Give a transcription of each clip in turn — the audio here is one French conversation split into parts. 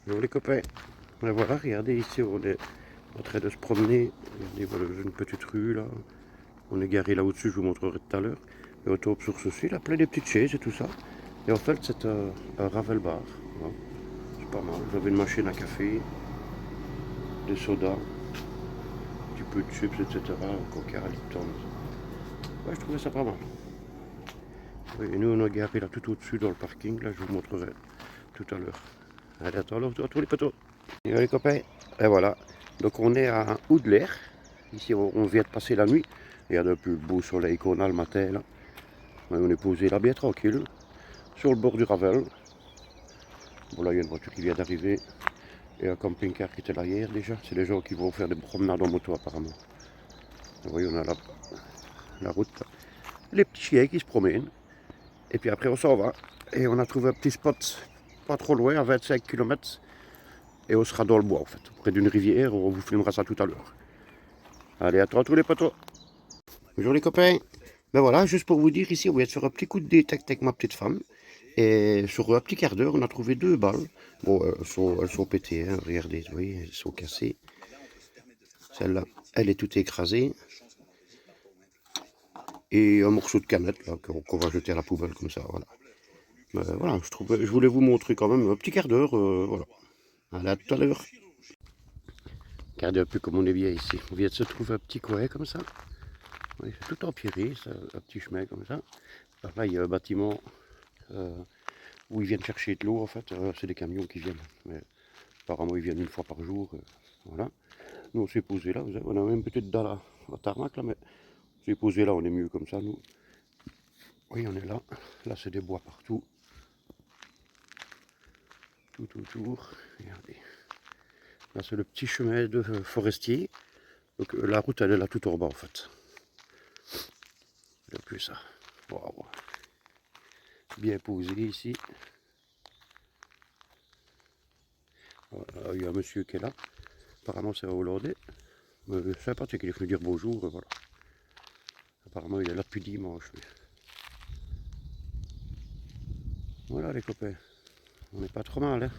Bonjour les copains. Et voilà, regardez ici, on est en train de se promener. Regardez, voilà, j'ai une petite rue là. On est garé là au-dessus, je vous montrerai tout à l'heure. Et on tombe sur ceci, là, plein de petites chaises et tout ça. Et en fait, c'est un Ravel bar. Voilà. C'est pas mal. J'avais une machine à café, des sodas, un petit peu de chips, etc. Coca, Lipton. Ouais, je trouvais ça pas mal. Oui, et nous, on est garé là tout au-dessus dans le parking. Là, je vous montrerai tout à l'heure. Allez, attends, à tous les poteaux. Et les copains, et voilà. Donc on est à Oudler. Ici on vient de passer la nuit. Regardez un peu le beau soleil qu'on a le matin là. Ouais, on est posé là bien tranquille. Sur le bord du Ravel. Voilà, il y a une voiture qui vient d'arriver. Et un camping-car qui était là hier déjà. C'est les gens qui vont faire des promenades en moto apparemment. Vous voyez, on a la route. Les petits chiens qui se promènent. Et puis après on s'en va. Et on a trouvé un petit spot pas trop loin, à 25 km. Et on sera dans le bois en fait, près d'une rivière. On vous filmera ça tout à l'heure. Allez, à toi tous les potos. Bonjour les copains. Ben voilà, juste pour vous dire, ici, on vient de faire un petit coup de détecte avec ma petite femme. Et sur un petit quart d'heure, on a trouvé 2 balles. Bon, elles sont pétées, hein, regardez, vous voyez, elles sont cassées. Celle-là, elle est toute écrasée. Et un morceau de canette, là, qu'on va jeter à la poubelle, comme ça, voilà. Ben voilà, je voulais vous montrer quand même un petit quart d'heure, voilà. Allez, à tout à l'heure. Regardez un peu comme on est bien ici. On vient de se trouver un petit coin, comme ça. Oui, c'est tout empierré, un petit chemin comme ça. Par là, il y a un bâtiment où ils viennent chercher de l'eau, en fait. C'est des camions qui viennent. Mais apparemment, ils viennent une fois par jour. Voilà. Nous, on s'est posé là. On a même peut-être dalle à tarmac, là, mais on s'est posé là, on est mieux comme ça, nous. Oui, on est là. Là, c'est des bois partout. Tout autour. Regardez. Là, c'est le petit chemin de forestier. Donc, la route, elle est là tout en bas, en fait. C'est un peu ça. Waouh. Bien posé ici. Voilà, il y a un monsieur qui est là. Apparemment, c'est un Hollandais. Sympathique, il est venu dire bonjour. Voilà. Apparemment, il est là depuis dimanche. Lui. Voilà, les copains. On n'est pas trop mal, hein.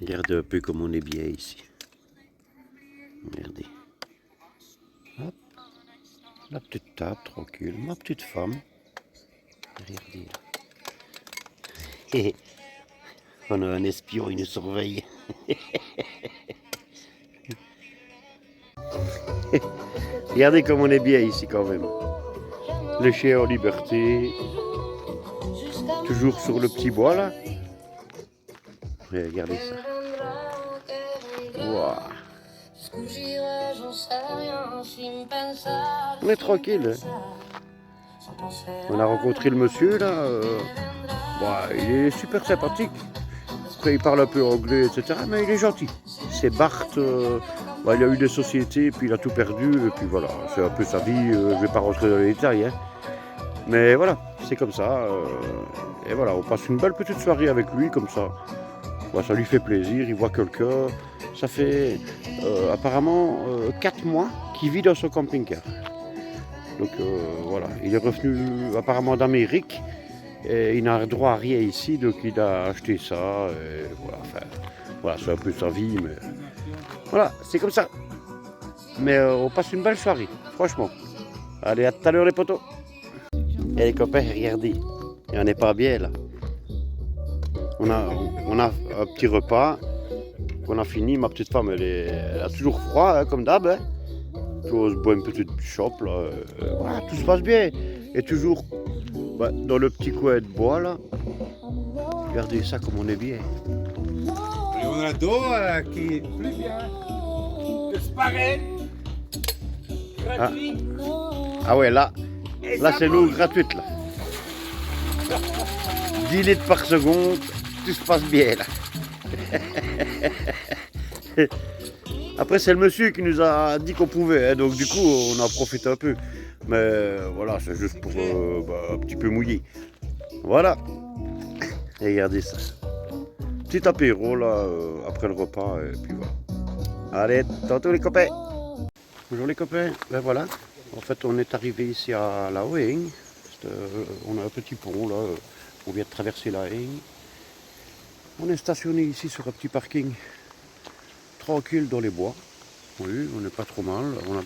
Regardez un peu comme on est bien ici. Regardez. Hop. La petite table, tranquille. Ma petite femme. Regardez. On a un espion, il nous surveille. Regardez comme on est bien ici quand même. Les chiens en liberté. Toujours sur le petit bois là. Regardez ça. Wow. On est tranquille. Hein. On a rencontré le monsieur là. Il est super sympathique. Après il parle un peu anglais, etc. Mais il est gentil. C'est Bart. Il a eu des sociétés, puis il a tout perdu. Et puis voilà, c'est un peu sa vie. Je ne vais pas rentrer dans les détails. Hein. Mais voilà, c'est comme ça. Et voilà, on passe une belle petite soirée avec lui comme ça. Ça lui fait plaisir, il voit quelqu'un. Ça fait apparemment 4 mois qu'il vit dans son camping-car. Donc voilà, il est revenu apparemment d'Amérique et il n'a droit à rien ici, donc il a acheté ça. Et voilà, c'est un peu sa vie, mais voilà, c'est comme ça. Mais on passe une belle soirée, franchement. Allez, à tout à l'heure les potos. Et les copains, regardez, on n'est pas bien là. On a un petit repas. On a fini, ma petite femme elle a toujours froid hein, comme d'hab. Hein. On se boit une petite chope là. Voilà, tout se passe bien. Et toujours dans le petit coin de bois là. Regardez ça comme on est bien. Leonardo qui est plus bien. Disparaît. Gratuit. Ah ouais là c'est l'eau gratuite là. 10 litres par seconde, tout se passe bien là. Après c'est le monsieur qui nous a dit qu'on pouvait, hein, donc du coup on en profite un peu. Mais voilà, c'est juste pour un petit peu mouiller. Voilà. Et regardez ça. Petit apéro là, après le repas, et puis voilà. Allez, tantôt les copains. Bonjour les copains, ben voilà. En fait on est arrivé ici à la Hoeng. On a un petit pont là, on vient de traverser la Hoeng. On est stationné ici sur un petit parking tranquille dans les bois. Oui, on n'est pas trop mal. On a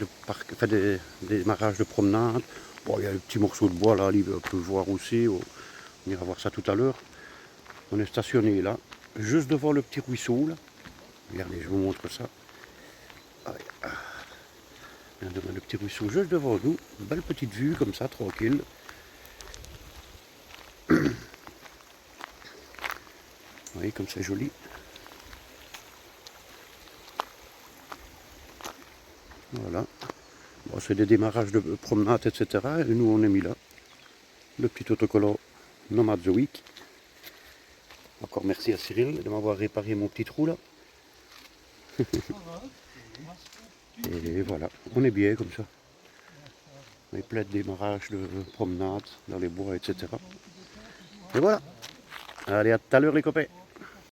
des démarrages de promenade. Bon, il y a des petits morceaux de bois là, on peut voir aussi. On ira voir ça tout à l'heure. On est stationné là, juste devant le petit ruisseau là. Regardez, je vous montre ça. Ah, devant le petit ruisseau juste devant nous. Une belle petite vue comme ça, tranquille. Vous voyez comme c'est joli. Voilà. Bon, c'est des démarrages de promenade, etc. Et nous, on est mis là. Le petit autocollant Nomad The Week. Encore merci à Cyril de m'avoir réparé mon petit trou là. Et voilà, on est bien comme ça. On est plein de démarrages de promenade dans les bois, etc. Et voilà. Allez, à tout à l'heure les copains.